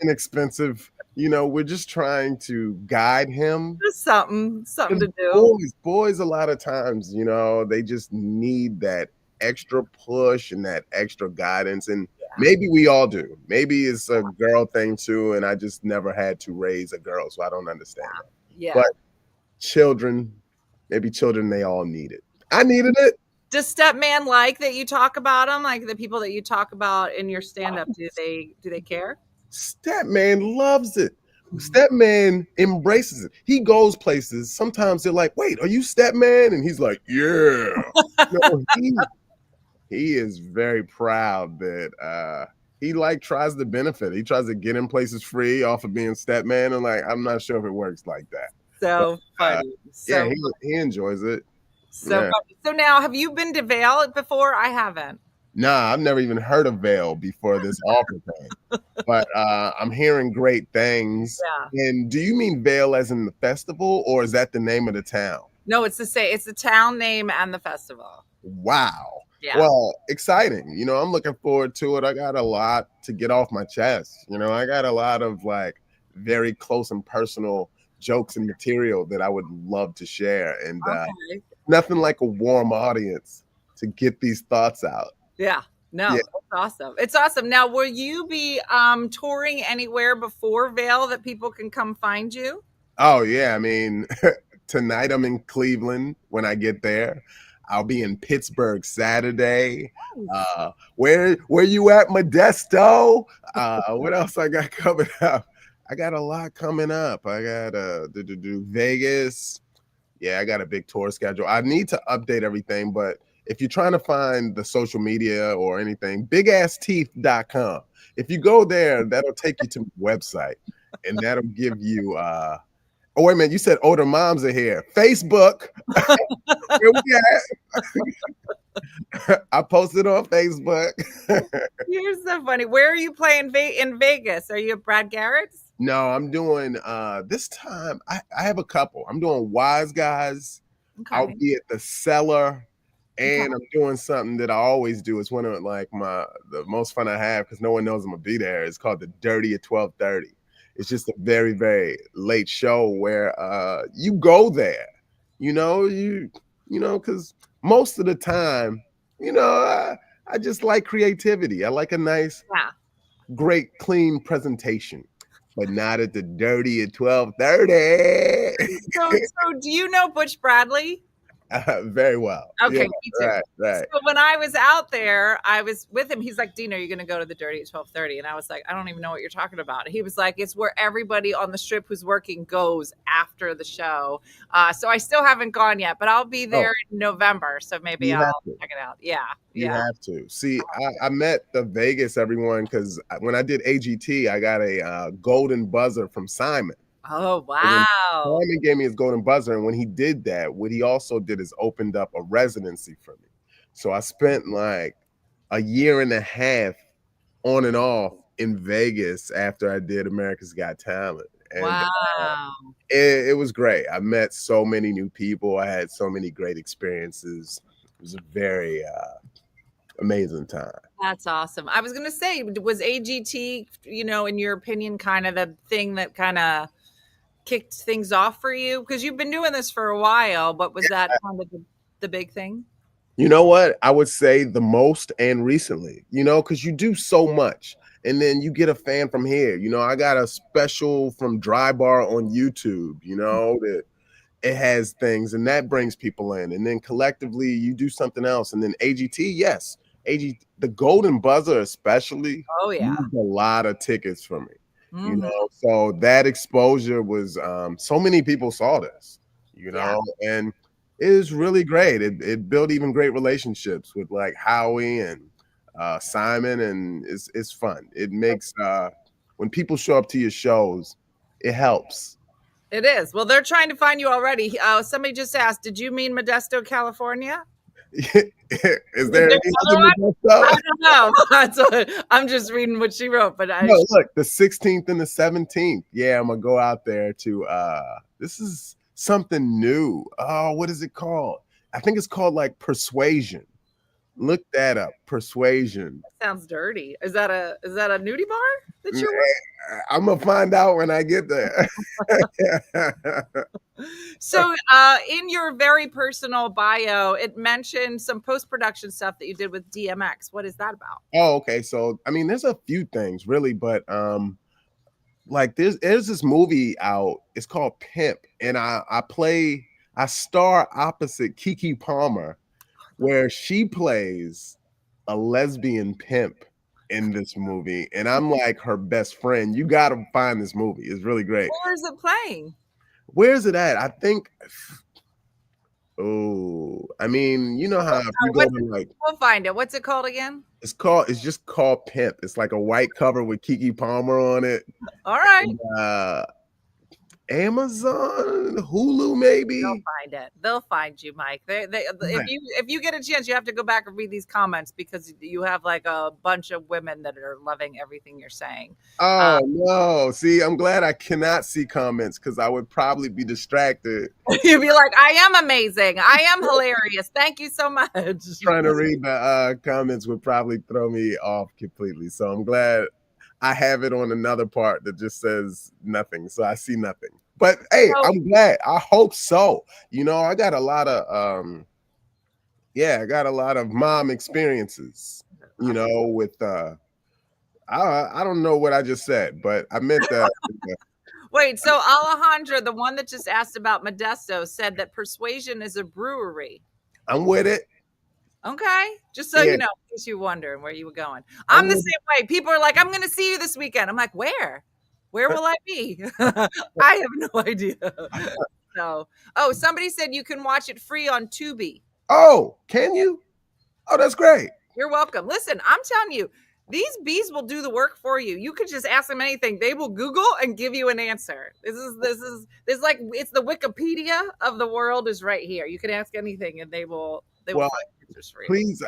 inexpensive. We're just trying to guide him. Just something to do. Boys, a lot of times, they just need that extra push and that extra guidance. And maybe we all do. Maybe it's a girl thing too. And I just never had to raise a girl, so I don't understand that. Yeah. But children, they all need it. I needed it. Does Stepman like that you talk about him? Like the people that you talk about in your stand-up, do they care? Stepman loves it. Stepman embraces it. He goes places. Sometimes they're like, wait, are you Stepman? And he's like, yeah. He is very proud that he like tries to benefit. He tries to get in places free off of being Stepman. And like, I'm not sure if it works like that. So funny. He enjoys it. So funny. So now, have you been to Vail before? I haven't. Nah, I've never even heard of Vail before this offer came. But I'm hearing great things. Yeah. And do you mean Vail as in the festival, or is that the name of the town? No, it's the town name and the festival. Wow. Yeah. Well, exciting. You know, I'm looking forward to it. I got a lot to get off my chest. You know, I got a lot of like very close and personal jokes and material that I would love to share. And Okay. nothing like a warm audience to get these thoughts out. Yeah. No, Yeah. that's awesome. It's awesome. Now, will you be touring anywhere before Vail that people can come find you? Oh, yeah. I mean, tonight I'm in Cleveland when I get there. I'll be in Pittsburgh Saturday. Where you at, Modesto? What else I got coming up? I got a lot coming up. I got do Vegas. Yeah, I got a big tour schedule. I need to update everything, but if you're trying to find the social media or anything, bigassteeth.com. If you go there, that'll take you to my website, and that'll give you oh, wait a minute, you said older moms are here. Facebook. Where we at? I posted on Facebook. You're so funny. Where are you playing in Vegas? Are you at Brad Garrett's? No, I'm doing this time. I have a couple. I'm doing Wise Guys. Okay. I'll be at the Cellar, and I'm doing something that I always do. It's one of like the most fun I have because no one knows I'm gonna be there. It's called the Dirty at 12:30. It's just a very, very late show where you go there. You know, because most of the time, I just like creativity. I like a nice, great, clean presentation. But not at the Dirty at 12:30. So do you know Butch Bradley? Very well. Okay, Yeah, me too. right. So when I was out there, I was with him. He's like, Dina, are you going to go to the Dirty at 12:30? And I was like, I don't even know what you're talking about. He was like, it's where everybody on the strip who's working goes after the show. So I still haven't gone yet, but I'll be there in November. So maybe I'll check it out. Yeah. You have to. See, I met the Vegas everyone because when I did AGT, I got a golden buzzer from Simon. Oh, wow. Simon gave me his golden buzzer. And when he did that, what he also did is opened up a residency for me. So I spent like a year and a half on and off in Vegas after I did America's Got Talent. And wow. It was great. I met so many new people. I had so many great experiences. It was a very amazing time. That's awesome. I was going to say, was AGT, in your opinion, kind of the thing that kind of kicked things off for you? Because you've been doing this for a while, but was that kind of the big thing? You know what? I would say the most and recently, because you do so much. And then you get a fan from here. I got a special from Dry Bar on YouTube, that it has things and that brings people in. And then collectively you do something else. And then AGT, yes. The golden buzzer especially. Oh yeah. A lot of tickets for me. So that exposure was so many people saw this, and it was really great. It built even great relationships with like Howie and Simon, and it's fun. It makes when people show up to your shows, it helps. It is. Well, they're trying to find you already. Somebody just asked, did you mean Modesto, California? Is there any other Modesto? I don't know. I'm just reading what she wrote, but no, look, the 16th and the 17th. Yeah, I'm gonna go out there to this is something new. Oh, what is it called? I think it's called like Persuasion. Look that up. Persuasion. That sounds dirty. Is that a nudie bar that you're I'm gonna find out when I get there. So in your very personal bio, it mentioned some post-production stuff that you did with DMX. What is that about? Oh, okay. So I mean, there's a few things really, but like there's this movie out. It's called Pimp, and I star opposite Keke Palmer, where she plays a lesbian pimp in this movie, and I'm like her best friend. You gotta find this movie. It's really great. Where is it playing? Where's it at? I think. Oh, I mean, you know how if you go to like. We'll find it. What's it called again? It's just called Pimp. It's like a white cover with Keke Palmer on it. All right. Amazon, Hulu, maybe. They'll find it. They'll find you, Mike. If you get a chance, you have to go back and read these comments because you have like a bunch of women that are loving everything you're saying. Oh no! See, I'm glad I cannot see comments because I would probably be distracted. You'd be like, "I am amazing. I am hilarious. Thank you so much." Trying to read the comments would probably throw me off completely. So I'm glad I have it on another part that just says nothing, so I see nothing. But hey, I'm glad. I hope so. You know, I got a lot of I got a lot of mom experiences. You know, with I don't know what I just said, but I meant that. Wait, so Alejandra, the one that just asked about Modesto, said that Persuasion is a brewery. I'm with it. Okay, just so you know, in case you're wondering where you were going. I'm the same way. People are like, "I'm going to see you this weekend." I'm like, "Where? Where will I be?" I have no idea. So, somebody said you can watch it free on Tubi. Oh, can you? Oh, that's great. You're welcome. Listen, I'm telling you, these bees will do the work for you. You could just ask them anything. They will Google and give you an answer. This is like, it's the Wikipedia of the world is right here. You can ask anything and they will find answers for you. Please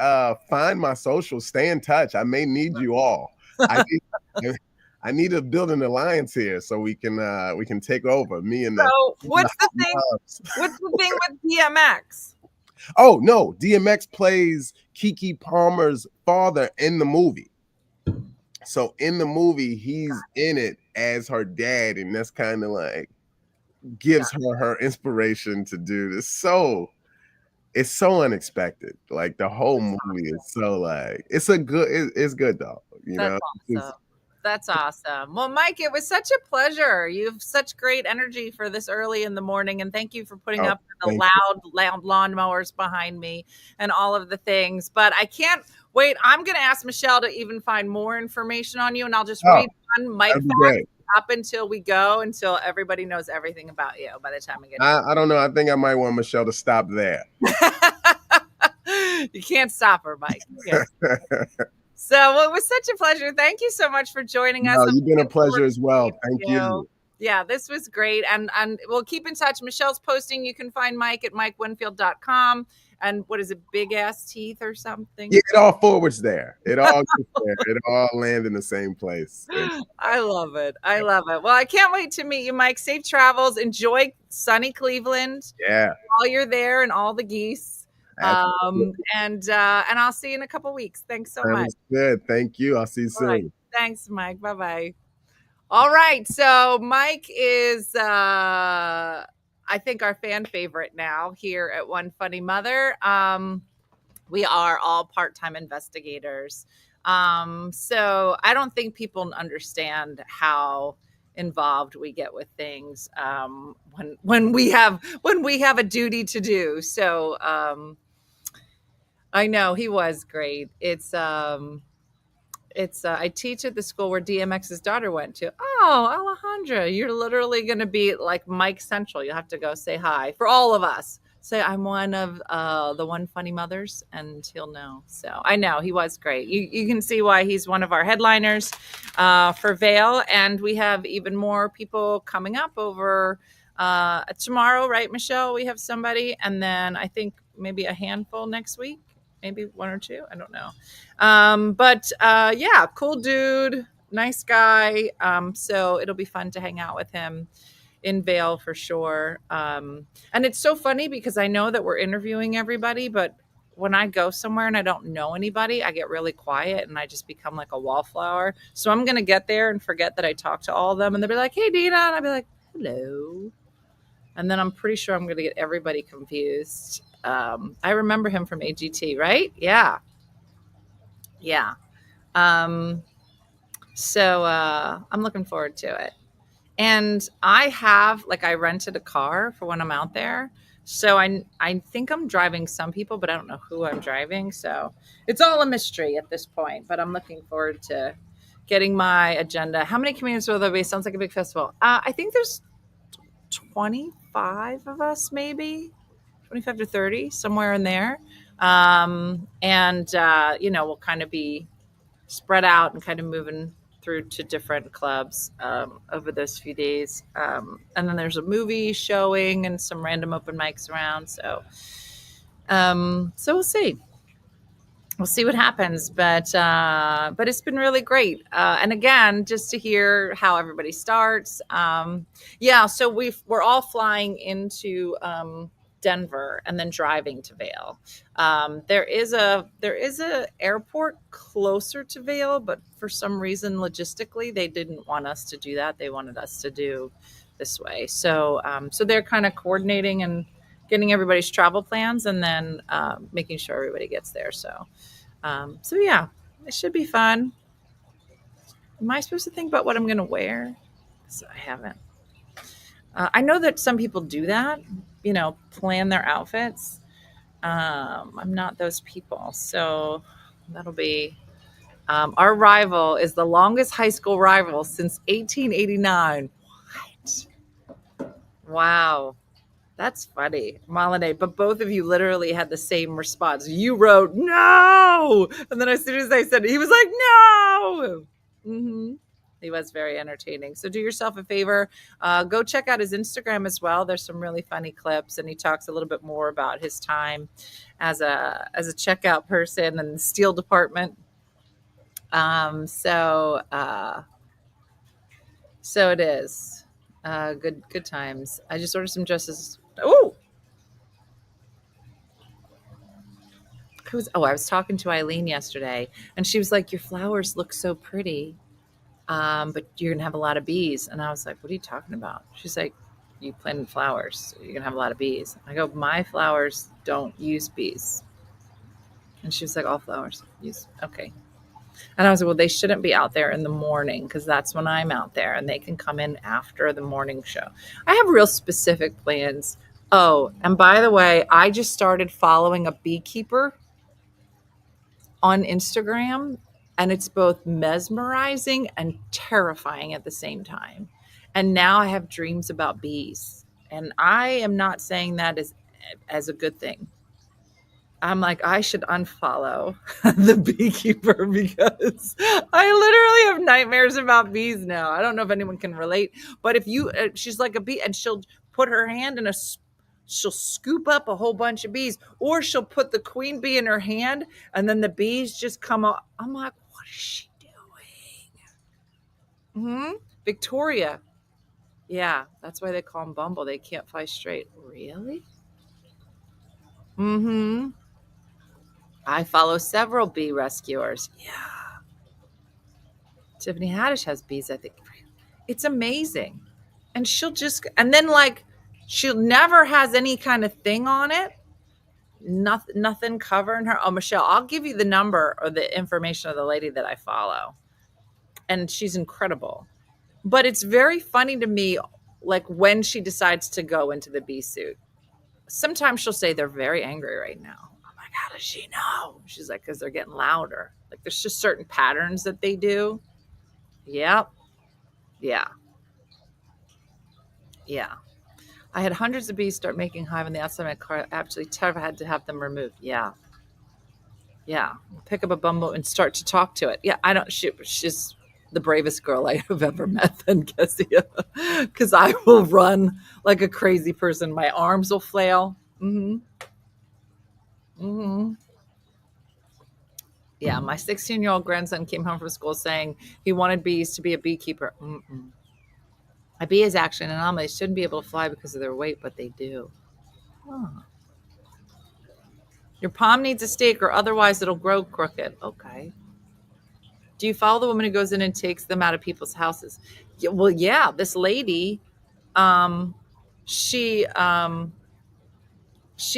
find my socials. Stay in touch. I may need you all. I need to build an alliance here so we can take over me and what's the thing with DMX? Oh no, DMX plays Keke Palmer's father in the movie. So in the movie, he's in it as her dad, and that's kind of like gives her inspiration to do this. So it's so unexpected. Like the whole movie is so like it's good though. You know, awesome. That's awesome. Well, Mike, it was such a pleasure. You have such great energy for this early in the morning, and thank you for putting up with the loud lawnmowers behind me and all of the things. But I can't wait. I'm going to ask Michelle to even find more information on you, and I'll just read one Mike fact up until we go, until everybody knows everything about you by the time we get I don't know. I think I might want Michelle to stop there. You can't stop her, Mike. So it was such a pleasure. Thank you so much for joining us. You've been a pleasure as well. Thank you. Yeah, this was great. And we'll keep in touch. Michelle's posting. You can find Mike at MikeWinfield.com. And what is it, big ass teeth or something? Yeah, it all forwards there. It all gets there. It all lands in the same place. I love it. I love it. Well, I can't wait to meet you, Mike. Safe travels. Enjoy sunny Cleveland. Yeah. While you're there and all the geese. And I'll see you in a couple weeks. Thanks so much. Good. Thank you. I'll see you soon. Right. Thanks, Mike. Bye-bye. All right. So Mike is, I think, our fan favorite now here at One Funny Mother. We are all part-time investigators. So I don't think people understand how involved we get with things when we have a duty to do. So I know he was great. It's I teach at the school where DMX's daughter went to. Oh, Alejandra, you're literally going to be like Mike Central. You'll have to go say hi for all of us. Say I'm one of the One Funny Mothers, and he'll know. So I know he was great. You can see why he's one of our headliners for Vail, and we have even more people coming up over tomorrow, right, Michelle? We have somebody, and then I think maybe a handful next week. Maybe one or two. I don't know. But yeah, cool dude, nice guy. So it'll be fun to hang out with him in Vail for sure. And it's so funny because I know that we're interviewing everybody, but when I go somewhere and I don't know anybody, I get really quiet and I just become like a wallflower. So I'm going to get there and forget that I talked to all of them, and they'll be like, "Hey, Dina." And I'll be like, "Hello." And then I'm pretty sure I'm going to get everybody confused. I remember him from AGT, right? Yeah. Yeah. So I'm looking forward to it. And I rented a car for when I'm out there. So I think I'm driving some people, but I don't know who I'm driving. So it's all a mystery at this point, but I'm looking forward to getting my agenda. How many comedians will there be? Sounds like a big festival. I think there's 25 of us, maybe 25 to 30, somewhere in there. And we'll kind of be spread out and kind of moving through to different clubs over those few days. And then there's a movie showing and some random open mics around. So we'll see. We'll see what happens, but it's been really great. And again, just to hear how everybody starts. So we're all flying into Denver and then driving to Vail. There is a airport closer to Vail, but for some reason logistically they didn't want us to do that. They wanted us to do this way. So they're kind of coordinating and getting everybody's travel plans and then making sure everybody gets there. So yeah, it should be fun. Am I supposed to think about what I'm going to wear? So I haven't. I know that some people do that, plan their outfits. I'm not those people. So that'll be, our rival is the longest high school rival since 1889. What? Wow. That's funny, Malene. But both of you literally had the same response. You wrote no, and then as soon as I said it, he was like no. Mm-hmm. He was very entertaining. So do yourself a favor, go check out his Instagram as well. There's some really funny clips, and he talks a little bit more about his time as a checkout person in the steel department. So it is good times. I just ordered some dresses. Oh, I was talking to Eileen yesterday, and she was like, "Your flowers look so pretty, but you're gonna have a lot of bees." And I was like, "What are you talking about?" She's like, "You planted flowers, so you're gonna have a lot of bees." I go, "My flowers don't use bees." And she was like, "All flowers use." Okay. And I was like, "Well, they shouldn't be out there in the morning because that's when I'm out there, and they can come in after the morning show." I have real specific plans. Oh, and by the way, I just started following a beekeeper on Instagram, and it's both mesmerizing and terrifying at the same time. And now I have dreams about bees, and I am not saying that as a good thing. I'm like, I should unfollow the beekeeper because I literally have nightmares about bees now. I don't know if anyone can relate, but if you, she's like a bee, and she'll put her hand in she'll scoop up a whole bunch of bees, or she'll put the queen bee in her hand, and then the bees just come up. I'm like, what is she doing? Victoria. Yeah, that's why they call them Bumble. They can't fly straight. Really? I follow several bee rescuers. Yeah. Tiffany Haddish has bees, I think. It's amazing. And she'll never has any kind of thing on it. Nothing covering her. Oh, Michelle, I'll give you the number or the information of the lady that I follow. And she's incredible. But it's very funny to me, like when she decides to go into the bee suit. Sometimes she'll say they're very angry right now. I'm like, how does she know? She's like, because they're getting louder. Like there's just certain patterns that they do. Yep. Yeah. Yeah. I had hundreds of bees start making hive on the outside of my car. Actually, terrified, had to have them removed. Yeah. Yeah. Pick up a bumble and start to talk to it. Yeah. She's the bravest girl I have ever met than Kessia. Because I will run like a crazy person. My arms will flail. Yeah. My 16-year-old grandson came home from school saying he wanted bees to be a beekeeper. A bee is actually an anomaly. They shouldn't be able to fly because of their weight, but they do. Huh. Your palm needs a stake or otherwise it'll grow crooked. Okay. Do you follow the woman who goes in and takes them out of people's houses? Yeah, well, yeah. This lady, she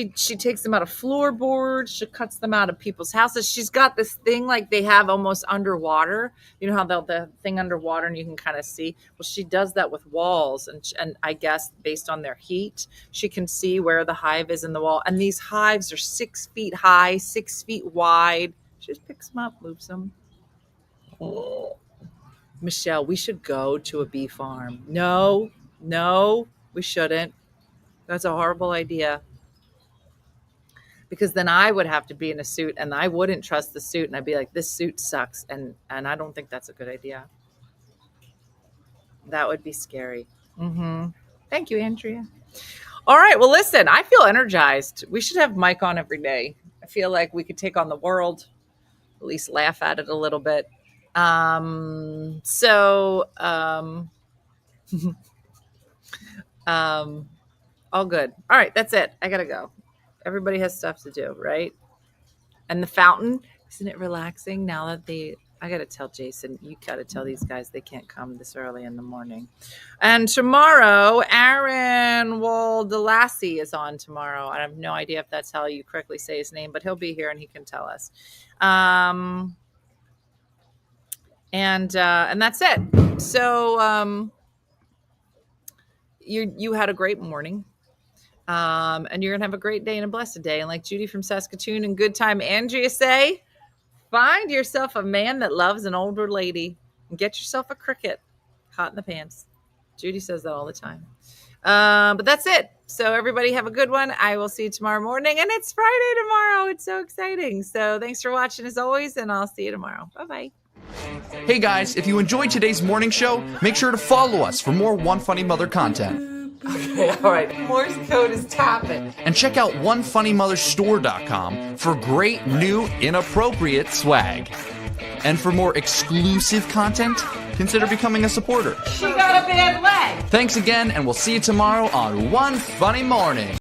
takes them out of floorboards. She cuts them out of people's houses. She's got this thing like they have almost underwater. You know how the thing underwater and you can kind of see? Well, she does that with walls. And I guess based on their heat, she can see where the hive is in the wall. And these hives are 6 feet high, 6 feet wide. She just picks them up, moves them. Oh. Michelle, we should go to a bee farm. No, we shouldn't. That's a horrible idea. Because then I would have to be in a suit and I wouldn't trust the suit. And I'd be like, this suit sucks. And I don't think that's a good idea. That would be scary. Thank you, Andrea. All right. Well, listen, I feel energized. We should have Mike on every day. I feel like we could take on the world, at least laugh at it a little bit. All good. All right. That's it. I got to go. Everybody has stuff to do, right? And the fountain, isn't it relaxing now that I got to tell Jason, you got to tell these guys they can't come this early in the morning. And tomorrow, Aaron Waldelassie is on tomorrow. I have no idea if that's how you correctly say his name, but he'll be here and he can tell us. And that's it. So you had a great morning. And you're going to have a great day and a blessed day. And like Judy from Saskatoon and Good Time Andrea say, find yourself a man that loves an older lady and get yourself a cricket. Hot in the pants. Judy says that all the time. But that's it. So everybody have a good one. I will see you tomorrow morning. And it's Friday tomorrow. It's so exciting. So thanks for watching as always. And I'll see you tomorrow. Bye-bye. Hey guys, if you enjoyed today's morning show, make sure to follow us for more One Funny Mother content. Okay, all right. Morse code is tapping. And check out OneFunnyMotherStore.com for great new inappropriate swag. And for more exclusive content, consider becoming a supporter. She got a bad leg. Thanks again, and we'll see you tomorrow on One Funny Morning.